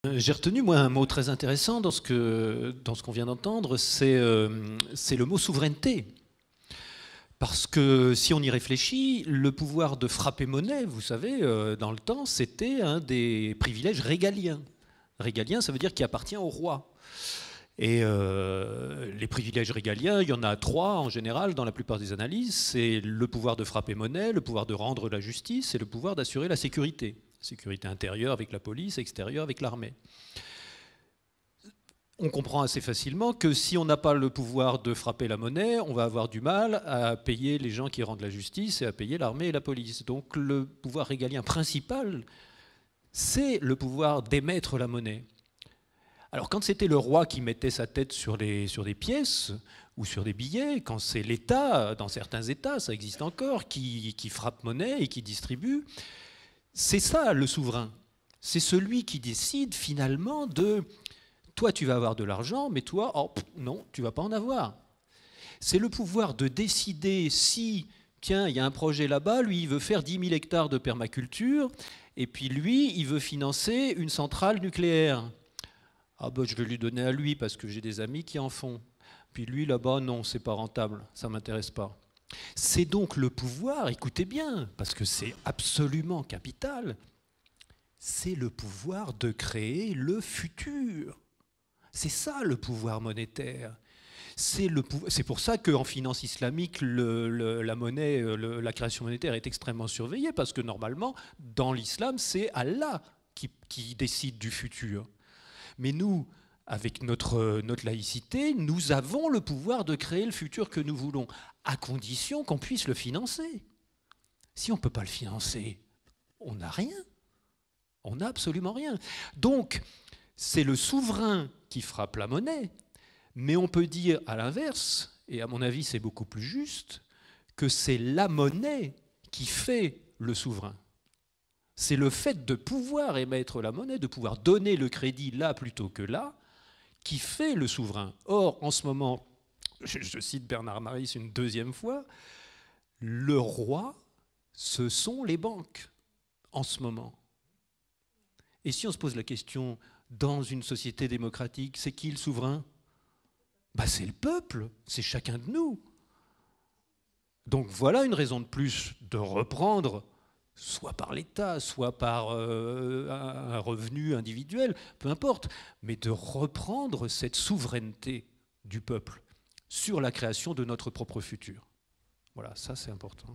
J'ai retenu, moi, un mot très intéressant dans ce qu'on vient d'entendre, c'est le mot souveraineté. Parce que si on y réfléchit, le pouvoir de frapper monnaie, vous savez, dans le temps, c'était un des privilèges régaliens. Régalien, ça veut dire qui appartient au roi. Et les privilèges régaliens, il y en a 3 en général dans la plupart des analyses. C'est le pouvoir de frapper monnaie, le pouvoir de rendre la justice et le pouvoir d'assurer la sécurité. Sécurité intérieure avec la police, extérieure avec l'armée. On comprend assez facilement que si on n'a pas le pouvoir de frapper la monnaie, on va avoir du mal à payer les gens qui rendent la justice et à payer l'armée et la police. Donc le pouvoir régalien principal, c'est le pouvoir d'émettre la monnaie. Alors quand c'était le roi qui mettait sa tête sur des pièces ou sur des billets, quand c'est l'État, dans certains États, ça existe encore, qui frappe monnaie et qui distribue, c'est ça le souverain. C'est celui qui décide finalement de... Toi, tu vas avoir de l'argent, mais toi, oh, non, tu ne vas pas en avoir. C'est le pouvoir de décider si, tiens, il y a un projet là-bas, lui, il veut faire 10 000 hectares de permaculture, et puis lui, il veut financer une centrale nucléaire. Ah ben, je vais lui donner à lui parce que j'ai des amis qui en font. Puis lui, là-bas, non, c'est pas rentable, ça ne m'intéresse pas. C'est donc le pouvoir, écoutez bien, parce que c'est absolument capital, c'est le pouvoir de créer le futur. C'est ça le pouvoir monétaire. C'est pour ça qu'en finance islamique, la monnaie, la création monétaire est extrêmement surveillée, parce que normalement, dans l'islam, c'est Allah qui décide du futur. Mais nous, avec notre laïcité, nous avons le pouvoir de créer le futur que nous voulons, à condition qu'on puisse le financer. Si on ne peut pas le financer, on n'a rien. On n'a absolument rien. Donc, c'est le souverain qui frappe la monnaie, mais on peut dire à l'inverse, et à mon avis c'est beaucoup plus juste, que c'est la monnaie qui fait le souverain. C'est le fait de pouvoir émettre la monnaie, de pouvoir donner le crédit là plutôt que là, qui fait le souverain. Or, en ce moment, je cite Bernard Maris une deuxième fois, le roi, ce sont les banques, en ce moment. Et si on se pose la question, dans une société démocratique, c'est qui le souverain? Ben, c'est le peuple, c'est chacun de nous. Donc voilà une raison de plus de reprendre, soit par l'État, soit par un revenu individuel, peu importe, mais de reprendre cette souveraineté du peuple sur la création de notre propre futur. Voilà, ça c'est important.